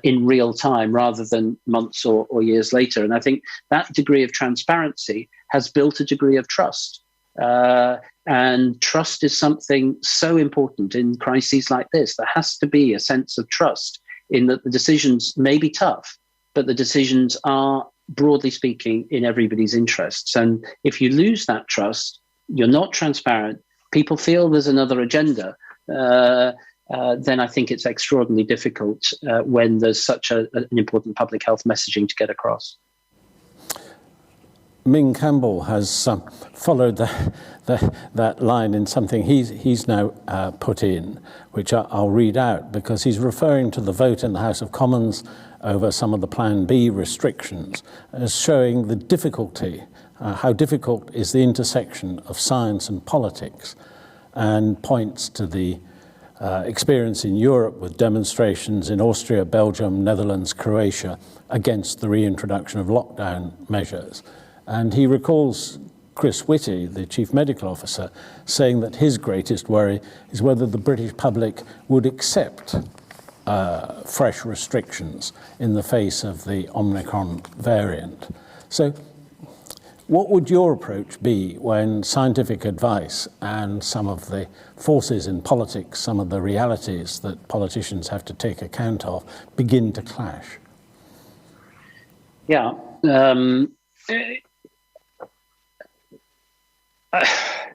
in real time rather than months or years later. And I think that degree of transparency has built a degree of trust. And trust is something so important in crises like this. There has to be a sense of trust in that the decisions may be tough, but the decisions are, broadly speaking, in everybody's interests. And if you lose that trust, you're not transparent, people feel there's another agenda, then I think it's extraordinarily difficult when there's such an important public health messaging to get across. Ming Campbell has followed that line in something he's now put in, which I'll read out, because he's referring to the vote in the House of Commons over some of the Plan B restrictions as showing the difficulty, how difficult is the intersection of science and politics, and points to the experience in Europe with demonstrations in Austria, Belgium, Netherlands, Croatia against the reintroduction of lockdown measures. And he recalls Chris Whitty, the Chief Medical Officer, saying that his greatest worry is whether the British public would accept fresh restrictions in the face of the Omicron variant. So what would your approach be when scientific advice and some of the forces in politics, some of the realities that politicians have to take account of, begin to clash? Yeah.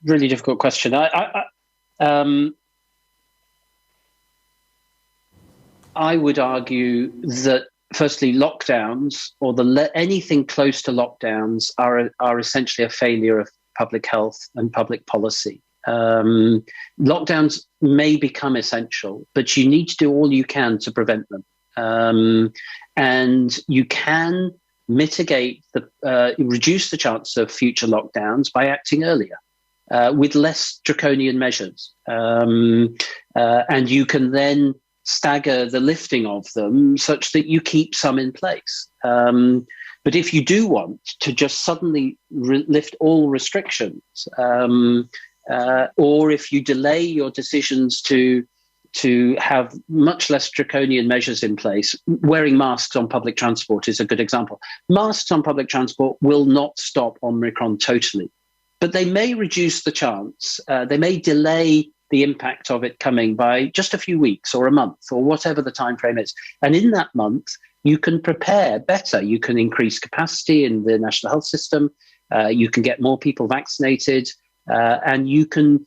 Really difficult question. I would argue that firstly, lockdowns or anything close to lockdowns are essentially a failure of public health and public policy. Lockdowns may become essential, but you need to do all you can to prevent them. And you can mitigate reduce the chance of future lockdowns by acting earlier with less draconian measures. And you can then stagger the lifting of them such that you keep some in place. But if you do want to just suddenly lift all restrictions, or if you delay your decisions to have much less draconian measures in place, wearing masks on public transport is a good example. Masks on public transport will not stop Omicron totally, but they may reduce the chance, they may delay the impact of it coming by just a few weeks or a month or whatever the time frame is. And in that month, you can prepare better. You can increase capacity in the national health system. You can get more people vaccinated, and you can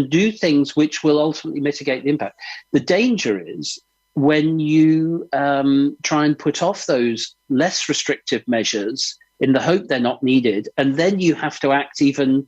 do things which will ultimately mitigate the impact. The danger is when you try and put off those less restrictive measures in the hope they're not needed, and then you have to act even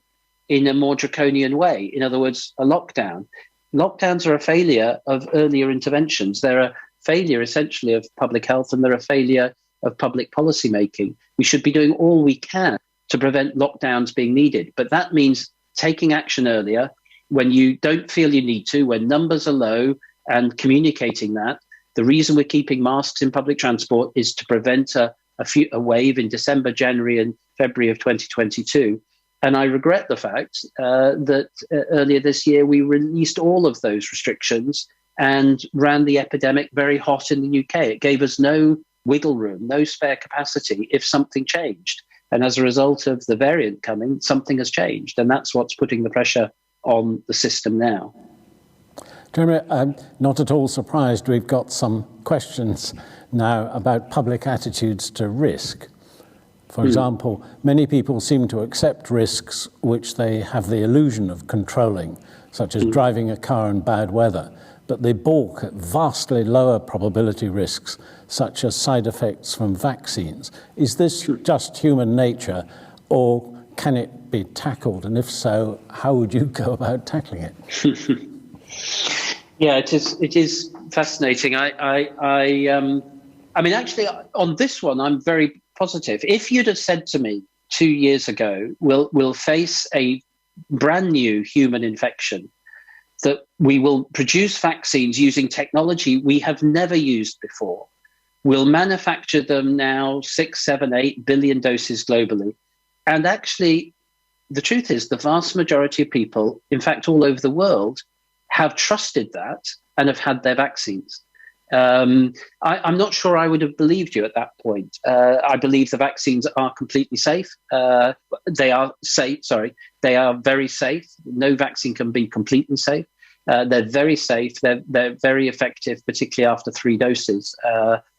in a more draconian way. In other words, a lockdown. Lockdowns are a failure of earlier interventions. They're a failure essentially of public health, and they're a failure of public policy making. We should be doing all we can to prevent lockdowns being needed. But that means taking action earlier when you don't feel you need to, when numbers are low, and communicating that. The reason we're keeping masks in public transport is to prevent a wave in December, January and February of 2022. And I regret the fact that earlier this year, we released all of those restrictions and ran the epidemic very hot in the UK. It gave us no wiggle room, no spare capacity if something changed. And as a result of the variant coming, something has changed. And that's what's putting the pressure on the system now. Jeremy, I'm not at all surprised we've got some questions now about public attitudes to risk. For example, many people seem to accept risks which they have the illusion of controlling, such as driving a car in bad weather, but they balk at vastly lower probability risks, such as side effects from vaccines. Is this just human nature, or can it be tackled? And if so, how would you go about tackling it? Yeah, it is fascinating. I mean, actually, on this one, I'm very positive. If you'd have said to me 2 years ago, we'll face a brand new human infection, that we will produce vaccines using technology we have never used before. We'll manufacture them now 6, 7, 8 billion doses globally. And actually, the truth is the vast majority of people, in fact, all over the world, have trusted that and have had their vaccines. I'm not sure I would have believed you at that point. I believe the vaccines are completely safe. They are safe. Sorry, they are very safe. No vaccine can be completely safe. They're very safe. They're very effective, particularly after 3 doses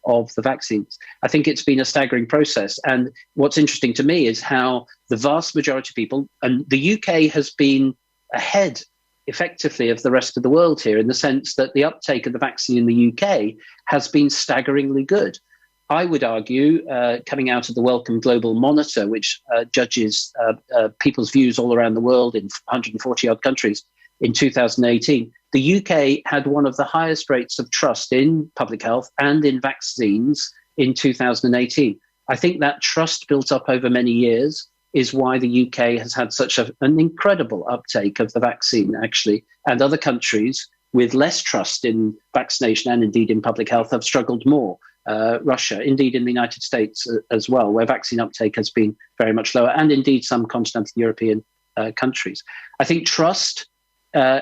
of the vaccines. I think it's been a staggering process. And what's interesting to me is how the vast majority of people, and the UK has been ahead effectively of the rest of the world here, in the sense that the uptake of the vaccine in the UK has been staggeringly good. I would argue, coming out of the Wellcome Global Monitor, which judges people's views all around the world in 140 odd countries in 2018, the UK had one of the highest rates of trust in public health and in vaccines in 2018. I think that trust built up over many years is why the UK has had such an incredible uptake of the vaccine, actually. And other countries with less trust in vaccination and indeed in public health have struggled more. Russia, indeed in the United States as well, where vaccine uptake has been very much lower, and indeed some continental European countries. I think trust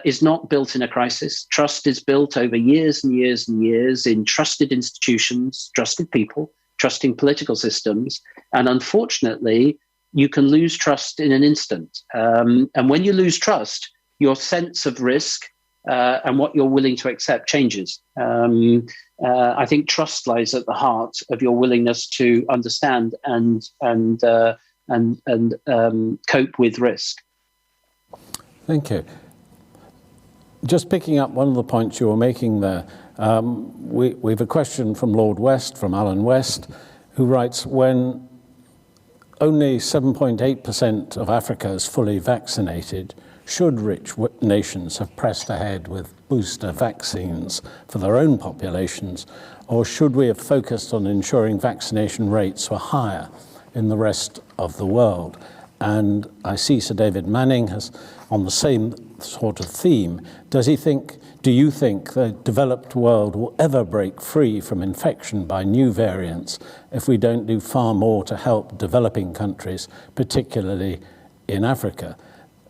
is not built in a crisis. Trust is built over years and years and years in trusted institutions, trusted people, trusting political systems. And unfortunately, you can lose trust in an instant. And when you lose trust, your sense of risk and what you're willing to accept changes. I think trust lies at the heart of your willingness to understand and cope with risk. Thank you. Just picking up one of the points you were making there, we have a question from Lord West, from Alan West, who writes, when only 7.8% of Africa is fully vaccinated, should rich nations have pressed ahead with booster vaccines for their own populations, or should we have focused on ensuring vaccination rates were higher in the rest of the world? And I see Sir David Manning has, on the same sort of theme, do you think the developed world will ever break free from infection by new variants if we don't do far more to help developing countries, particularly in Africa?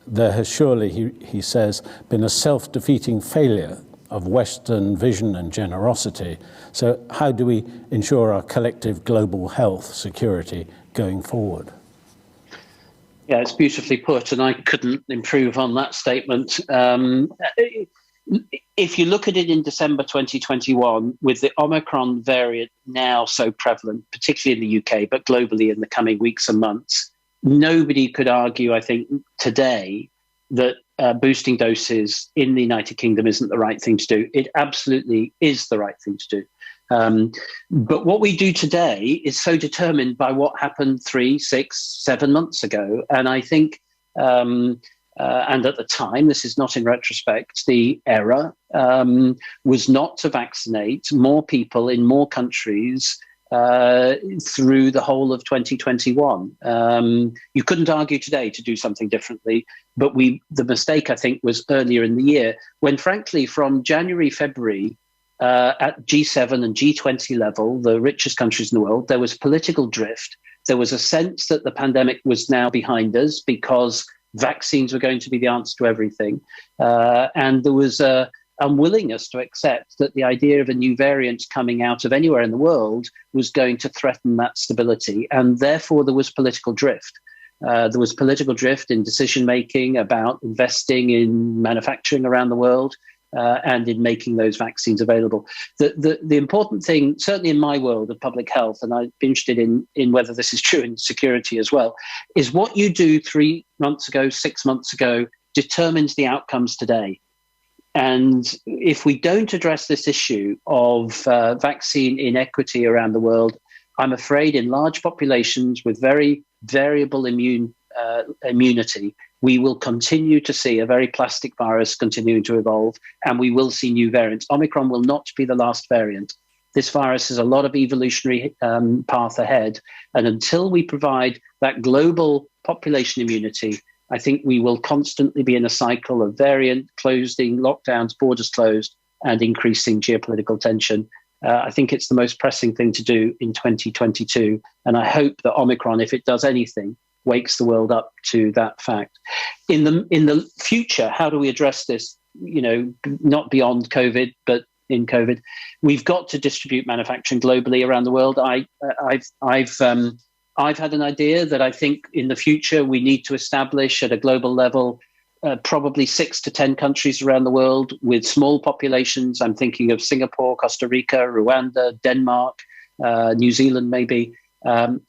There has surely, he says, been a self-defeating failure of Western vision and generosity. So how do we ensure our collective global health security going forward? Yeah, it's beautifully put, and I couldn't improve on that statement. If you look at it in December 2021, with the Omicron variant now so prevalent, particularly in the UK, but globally in the coming weeks and months, nobody could argue, I think, today that boosting doses in the United Kingdom isn't the right thing to do. It absolutely is the right thing to do. But what we do today is so determined by what happened 3, 6, 7 months ago. And I think, and at the time, this is not in retrospect, the error was not to vaccinate more people in more countries through the whole of 2021. You couldn't argue today to do something differently, but the mistake, I think, was earlier in the year when, frankly, from January, February, at G7 and G20 level, the richest countries in the world, there was political drift. There was a sense that the pandemic was now behind us because vaccines were going to be the answer to everything. And there was a unwillingness to accept that the idea of a new variant coming out of anywhere in the world was going to threaten that stability. And therefore, there was political drift. There was political drift in decision-making about investing in manufacturing around the world. And in making those vaccines available. The important thing, certainly in my world of public health, and I'd be interested in whether this is true in security as well, is what you do 3 months ago, 6 months ago, determines the outcomes today. And if we don't address this issue of vaccine inequity around the world, I'm afraid in large populations with very variable immunity, we will continue to see a very plastic virus continuing to evolve, and we will see new variants. Omicron will not be the last variant. This virus has a lot of evolutionary path ahead. And until we provide that global population immunity, I think we will constantly be in a cycle of variant, closing, lockdowns, borders closed, and increasing geopolitical tension. I think it's the most pressing thing to do in 2022. And I hope that Omicron, if it does anything, wakes the world up to that fact. In the future, how do we address this? Not beyond COVID, but in COVID, we've got to distribute manufacturing globally around the world. I've had an idea that I think in the future we need to establish at a global level, probably 6 to 10 countries around the world with small populations. I'm thinking of Singapore, Costa Rica, Rwanda, Denmark, New Zealand, maybe.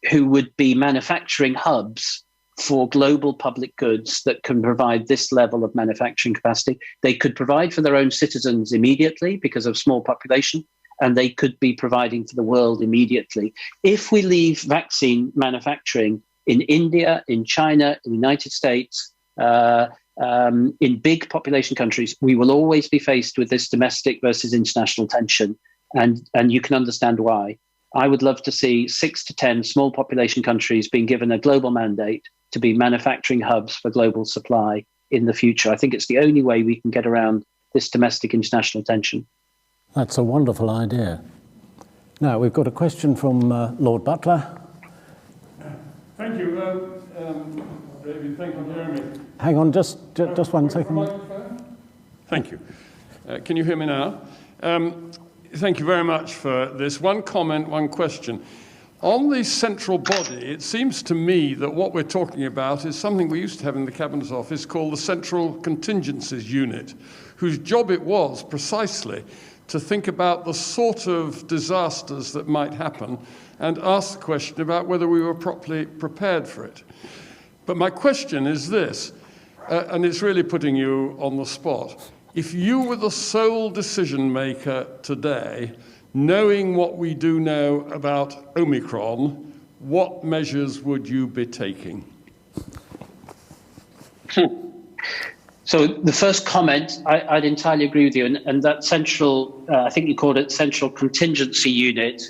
Who would be manufacturing hubs for global public goods that can provide this level of manufacturing capacity. They could provide for their own citizens immediately because of small population, and they could be providing for the world immediately. If we leave vaccine manufacturing in India, in China, in the United States, in big population countries, we will always be faced with this domestic versus international tension, and you can understand why. I would love to see 6 to 10 small population countries being given a global mandate to be manufacturing hubs for global supply in the future. I think it's the only way we can get around this domestic international tension. That's a wonderful idea. Now, we've got a question from Lord Butler. Thank you. David, thank you for hearing me. Hang on, just 1 second. Thank you. Can you hear me now? Thank you very much for this. One comment, one question. On the central body, it seems to me that what we're talking about is something we used to have in the Cabinet Office called the Central Contingencies Unit, whose job it was precisely to think about the sort of disasters that might happen and ask the question about whether we were properly prepared for it. But my question is this, and it's really putting you on the spot. If you were the sole decision maker today, knowing what we do know about Omicron, what measures would you be taking? So the first comment, I'd entirely agree with you, and that central, I think you called it central contingency unit,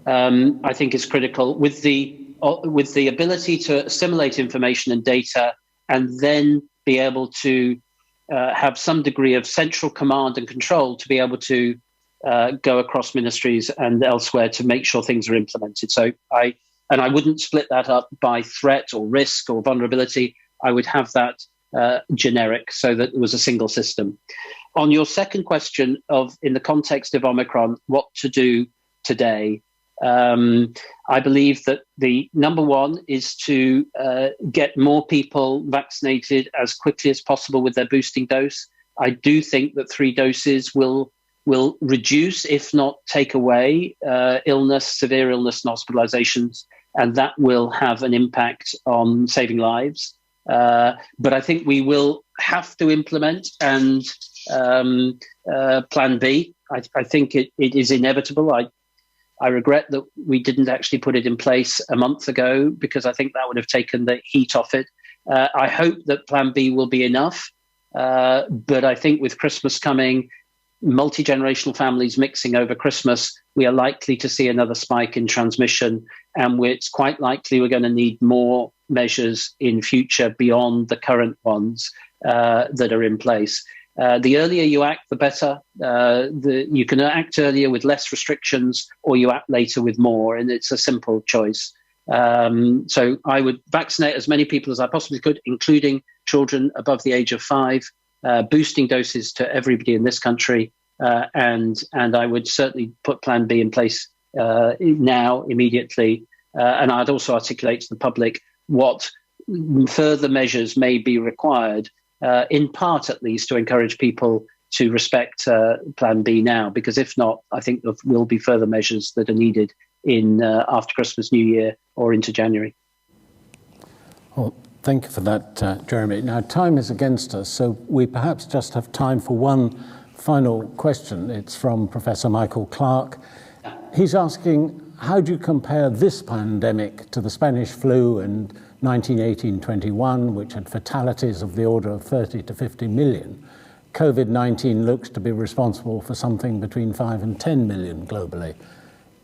I think is critical with the ability to assimilate information and data, and then be able to have some degree of central command and control to be able to go across ministries and elsewhere to make sure things are implemented. So I wouldn't split that up by threat or risk or vulnerability. I would have that generic so that it was a single system. On your second question of, in the context of Omicron, what to do today, I believe that the number one is to get more people vaccinated as quickly as possible with their boosting dose. I do think that 3 doses will reduce, if not take away, illness, severe illness and hospitalizations, and that will have an impact on saving lives. But I think we will have to implement and Plan B. I think it is inevitable. I regret that we didn't actually put it in place a month ago, because I think that would have taken the heat off it. I hope that Plan B will be enough. But I think with Christmas coming, multi-generational families mixing over Christmas, we are likely to see another spike in transmission. And it's quite likely we're going to need more measures in future beyond the current ones that are in place. The earlier you act, the better. You can act earlier with less restrictions, or you act later with more, and it's a simple choice. So I would vaccinate as many people as I possibly could, including children above the age of 5, boosting doses to everybody in this country, and I would certainly put Plan B in place now, immediately. And I'd also articulate to the public what further measures may be required, in part at least, to encourage people to respect Plan B now, because if not, I think there will be further measures that are needed in after Christmas, New Year, or into January. Well, thank you for that, Jeremy. Now, time is against us, so we perhaps just have time for one final question. It's from Professor Michael Clark. He's asking, how do you compare this pandemic to the Spanish flu and 1918-21, which had fatalities of the order of 30 to 50 million? COVID-19 looks to be responsible for something between 5 and 10 million globally.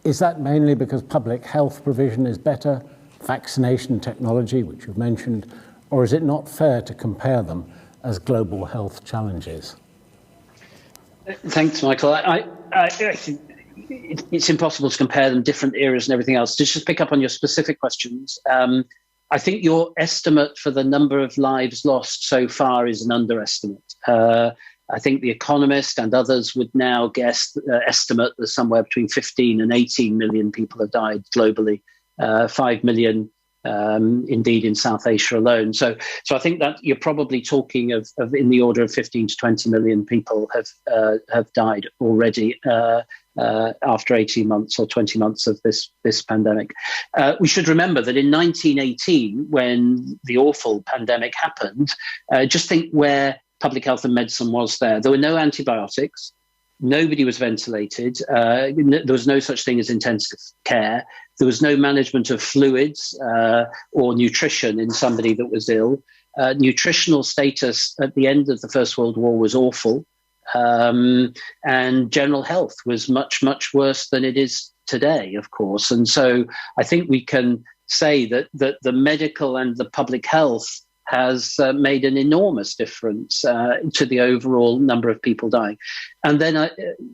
Is that mainly because public health provision is better, vaccination technology, which you've mentioned, or is it not fair to compare them as global health challenges? Thanks, Michael. I think it's impossible to compare them, different eras and everything else. To just pick up on your specific questions, I think your estimate for the number of lives lost so far is an underestimate. I think The Economist and others would now estimate that somewhere between 15 and 18 million people have died globally, 5 million indeed in South Asia alone. So I think that you're probably talking of in the order of 15 to 20 million people have died already after 18 months or 20 months of this pandemic. We should remember that in 1918, when the awful pandemic happened, just think where public health and medicine was there. There were no antibiotics. Nobody was ventilated. There was no such thing as intensive care. There was no management of fluids or nutrition in somebody that was ill. Nutritional status at the end of the First World War was awful. And general health was much, much worse than it is today, of course. And so I think we can say that the medical and the public health has made an enormous difference to the overall number of people dying. And then I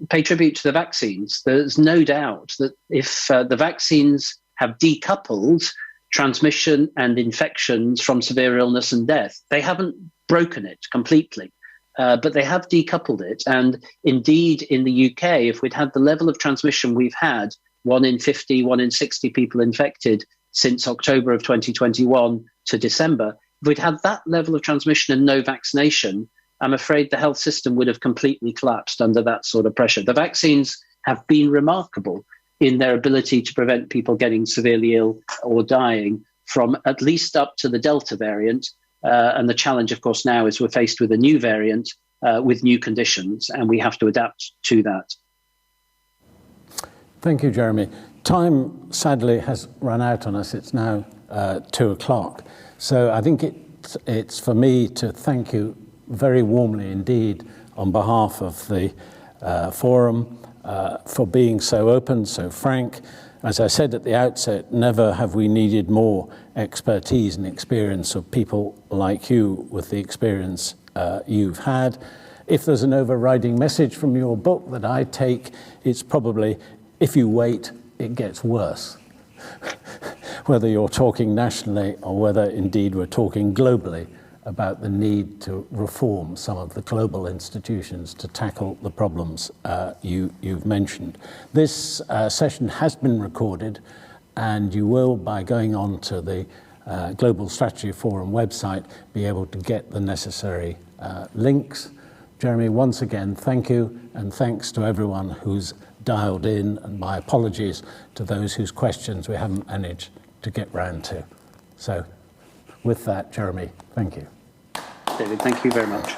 pay tribute to the vaccines. There's no doubt that if the vaccines have decoupled transmission and infections from severe illness and death, they haven't broken it completely, but they have decoupled it. And indeed, in the UK, if we'd had the level of transmission we've had, 1 in 50, 1 in 60 people infected since October of 2021 to December, if we'd had that level of transmission and no vaccination, I'm afraid the health system would have completely collapsed under that sort of pressure. The vaccines have been remarkable in their ability to prevent people getting severely ill or dying from at least up to the Delta variant. And the challenge, of course, now is we're faced with a new variant, with new conditions, and we have to adapt to that. Thank you, Jeremy. Time, sadly, has run out on us. It's now 2 o'clock. So I think it's for me to thank you very warmly indeed on behalf of the forum for being so open, so frank. As I said at the outset, never have we needed more expertise and experience of people like you with the experience you've had. If there's an overriding message from your book that I take, it's probably, if you wait, it gets worse. Whether you're talking nationally or whether indeed we're talking globally about the need to reform some of the global institutions to tackle the problems you've mentioned. This session has been recorded, and you will, by going on to the Global Strategy Forum website, be able to get the necessary links. Jeremy, once again, thank you, and thanks to everyone who's dialed in, and my apologies to those whose questions we haven't managed to get round to. So with that, Jeremy, thank you. David, thank you very much.